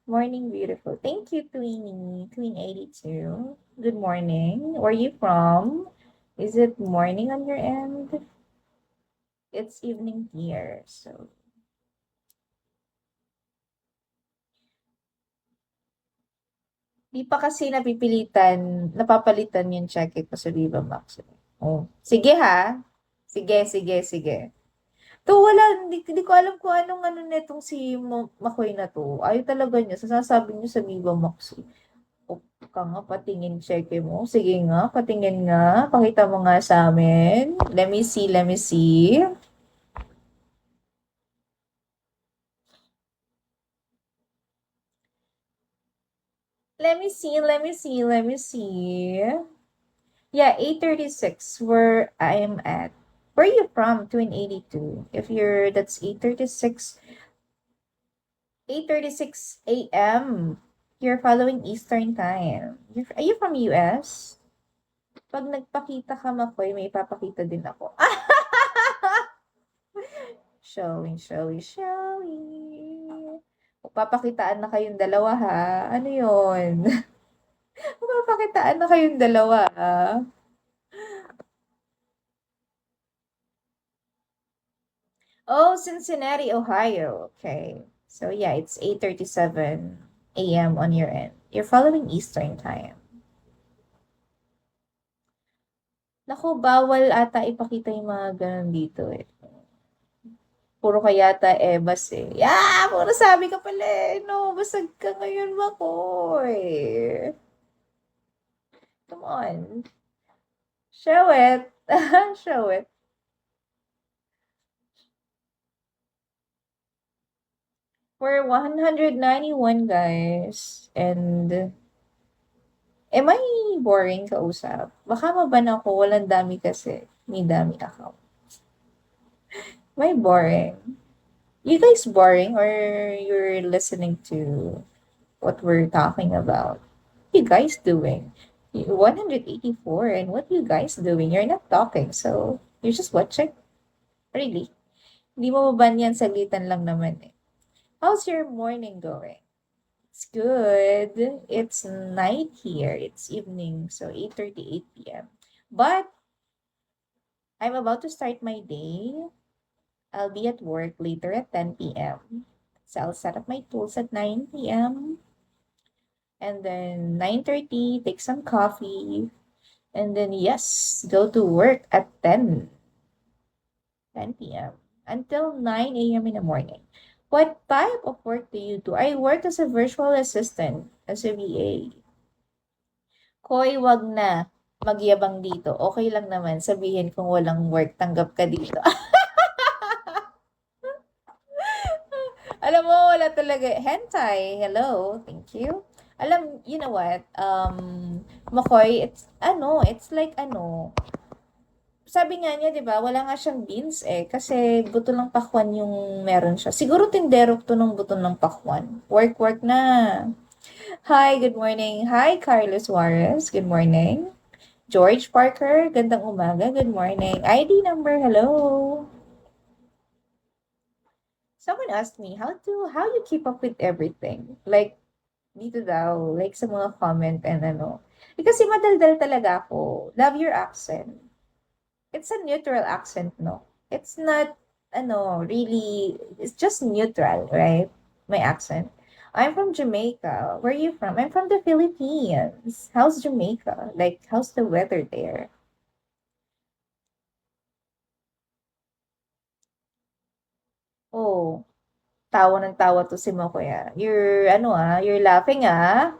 Morning, beautiful. Thank you, Tweenie. Tween82. Good morning. Where are you from? Is it morning on your end? It's evening here. So, di pa kasi napapalitan yung check-it ko sa Viva Max. Oh. Sige ha. Sige, sige, sige. To wala, hindi ko alam kung anong ano netong si Makoy na to. Ayaw talaga niya. Sasasabi niya sa Viva Max. O ka nga, patingin, check mo. Sige nga, patingin nga. Pakita mo nga sa amin. Let me see, let me see. Let me see, let me see, let me see. Yeah, 8:36 where I am at. Where are you from? Twin 82. If you're, that's 8:36 a.m. You're following Eastern time. Are you from US? Pag nagpakita ka, Makoy, may ipapakita din ako. Showing, showing, showing. Papakitaan na kayong dalawa, ha? Ano yun? Papakitaan na kayong dalawa, ha? Oh, Cincinnati, Ohio. Okay. So, yeah, it's 8:37 a.m. on your end. You're following Eastern time. Naku, bawal ata ipakita yung mga ganun dito eh. Puro ka yata Evas eh. Yeah! Puro sabi ka pala eh. No, basag ka ngayon, Makoy. Come on. Show it. Show it. We're 191, guys. And, am I boring kausap? Baka maban ako. Walang dami kasi. May dami ako. Am I boring? You guys boring or you're listening to what we're talking about? What you guys doing? 184 and what you guys doing? You're not talking, so you're just watching? Really? Hindi mo ba yan? Saglitan lang naman eh. How's your morning going? It's good. It's night here. It's evening, so 8:38 p.m. But I'm about to start my day. I'll be at work later at 10 p.m. So I'll set up my tools at 9 p.m. And then 9:30, take some coffee. And then, yes, go to work at 10 p.m. until 9 a.m. in the morning. What type of work do you do? I work as a virtual assistant, as a VA. Koy, wag na magyabang dito. Okay lang naman sabihin kung walang work, tanggap ka dito. Alam mo, wala talaga. Hentai, hello, thank you. Alam, you know what? Makoy, it's like sabi nga niya, 'di ba, wala nga siyang beans eh kasi buto ng pakwan yung meron siya. Siguro tindero to ng buto ng pakwan. Work work na. Hi, good morning. Hi, Carlos Juarez. Good morning. George Parker, gandang umaga. Good morning. ID number, hello. Someone asked me how you keep up with everything. Like dito daw, like sa mga comment and ano. Eh, kasi madaldal talaga ako. Love your accent. It's a neutral accent, no? It's not, really, it's just neutral, right? My accent. I'm from Jamaica. Where are you from? I'm from the Philippines. How's Jamaica? Like, how's the weather there? Oh, tawa ng tawa to si Mokoya. You're laughing, ah.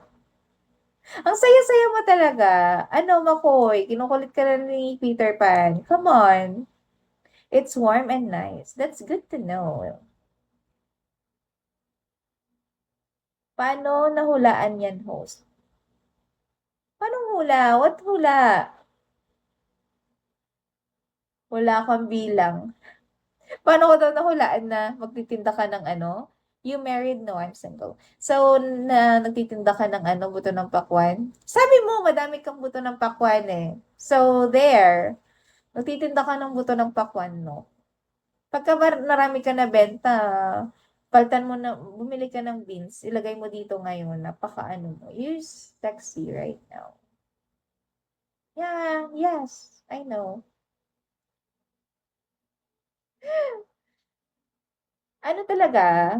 Ang saya-saya mo talaga. Ano, Makoy? Kinukulit ka na ni Peter Pan. Come on. It's warm and nice. That's good to know. Paano nahulaan yan, host? Paano hula? What hula? Wala kang bilang. Paano ko daw nahulaan na magtitinda ka ng ano? You married? No, I'm single. So, nagtitinda ka ng ano, buto ng pakwan? Sabi mo, madami kang buto ng pakwan eh. So, there. Nagtitinda ka ng buto ng pakwan, no? Pagka marami ka na benta, Palitan mo na bumili ka ng beans, ilagay mo dito ngayon, napaka-ano mo, you're sexy right now. Yeah, yes, I know. Ano talaga,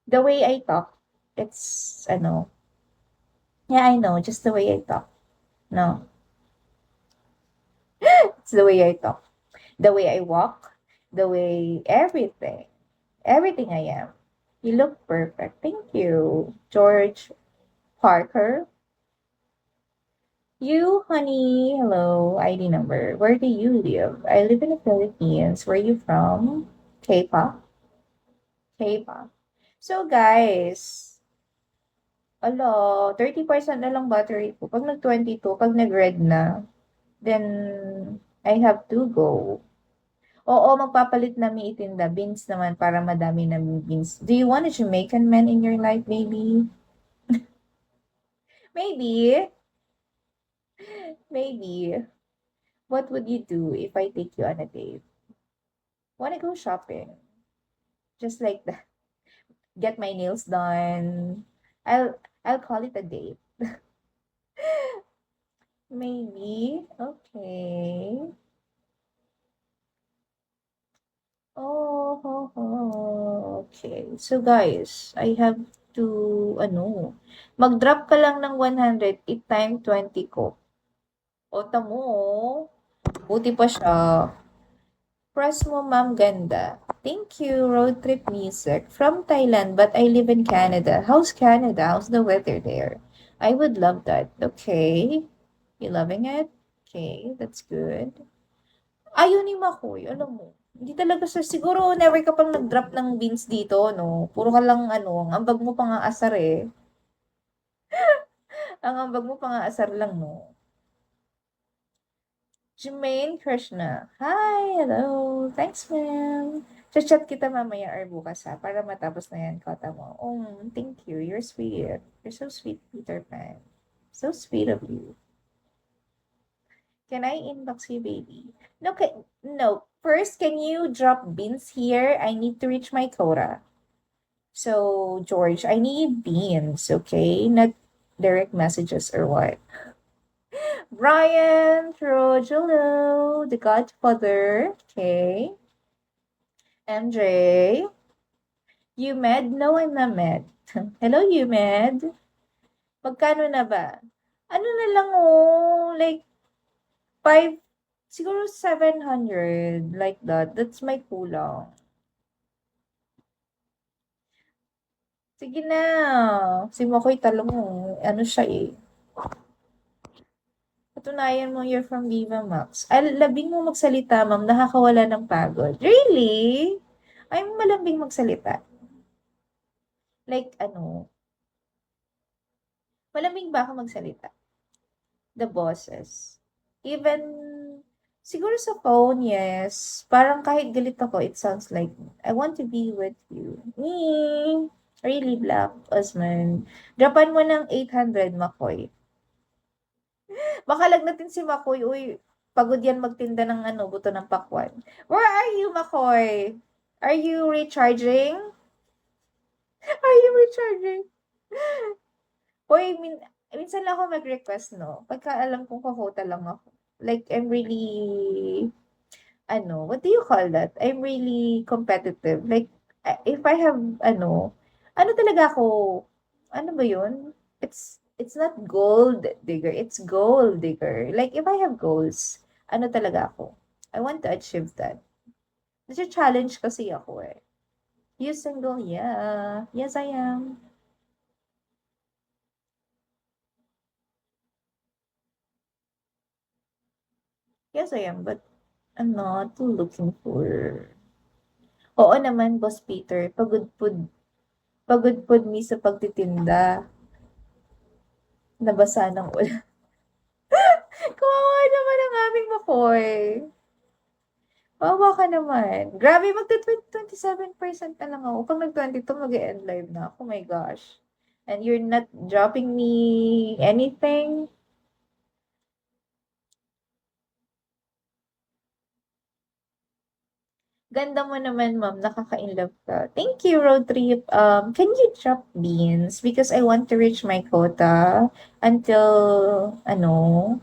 the way I talk, it's ano, yeah, I know, just the way I talk. No, it's the way I talk, the way I walk, the way everything I am. You look perfect. Thank you, George Parker. You, honey, hello, ID number. Where do you live? I live in the Philippines. Where are you from? K-pop? K-pop. So, guys, 30% na lang battery ko. Pag nag-22, pag nag-red na, then I have to go. Oo, magpapalit na may itinda. Beans naman para madami na beans. Do you want a Jamaican man in your life, baby? Maybe. Maybe. What would you do if I take you on a date? Wanna go shopping? Just like that. Get my nails done. I'll call it a date. Maybe. Okay. Oh, ho, ho. Okay. So guys, I have to mag-drop ka lang ng 100, i-time 20 ko. O tamo, buti pa siya. Press mo, ma'am ganda. Thank you, road trip music. From Thailand, but I live in Canada. How's Canada? How's the weather there? I would love that. Okay. You loving it? Okay, that's good. Ayaw ni Makoy, alam mo. Hindi talaga siya, siguro never ka pang nag-drop ng beans dito, no? Puro ka lang, ang ambag mo pa nga asar eh. Ang ambag mo pa nga asar lang, no? Jermaine Krishna. Hi, hello. Thanks, ma'am. Chat kita mamaya or bukas ha, para matapos na yan, kota mo. Oh, thank you. You're sweet. You're so sweet, Peter Pan. So sweet of you. Can I inbox you, baby? No, no. First, can you drop beans here? I need to reach my quota. So, George, I need beans, okay? Not direct messages or what? Brian Trujillo, the Godfather. Okay. MJ. UMed? No, I'm not med. Hello, UMed. Magkano na ba? Ano na lang like 5, siguro 700, like that. That's my kulang. Sige na. Si Makoy talo mo. Ano siya eh. Patunayan mo you're from Viva Max. Labing mo magsalita, ma'am. Nakakawala ng pagod. Really? I'm malambing magsalita. Like, malambing ba ako magsalita? The bosses. Even, siguro sa phone, yes. Parang kahit galit ako, it sounds like, I want to be with you. Really, Black Osman. Dropan mo ng 800, Makoy. Baka lagnatin si Makoy. Uy, pagod yan magtinda ng buto ng pakwan. Where are you, Makoy? Are you recharging? Are you recharging? Uy, minsan lang ako mag-request, no? Pagka alam kong kakota lang ako. Like, I'm really, what do you call that? I'm really competitive. Like, if I have, ano talaga ako? Ano ba yun? It's not gold digger. It's gold digger. Like, if I have goals, ano talaga ako? I want to achieve that. Nasa-challenge kasi ako eh. You single? Yeah. Yes, I am. Yes, I am. But I'm not looking for... Oo naman, Boss Peter. Pagod pud mi sa pagtitinda. Nabasa ng ulan. Kawawa naman ang aming Makoy. Kawawa ka naman. Grabe, magta-27% na lang ako. Pag nag-22, mag-e-end live na. Oh my gosh. And you're not dropping me anything? Ganda mo naman, ma'am. Nakaka-inlove ka. Thank you, road trip. Can you drop beans? Because I want to reach my quota until, ano,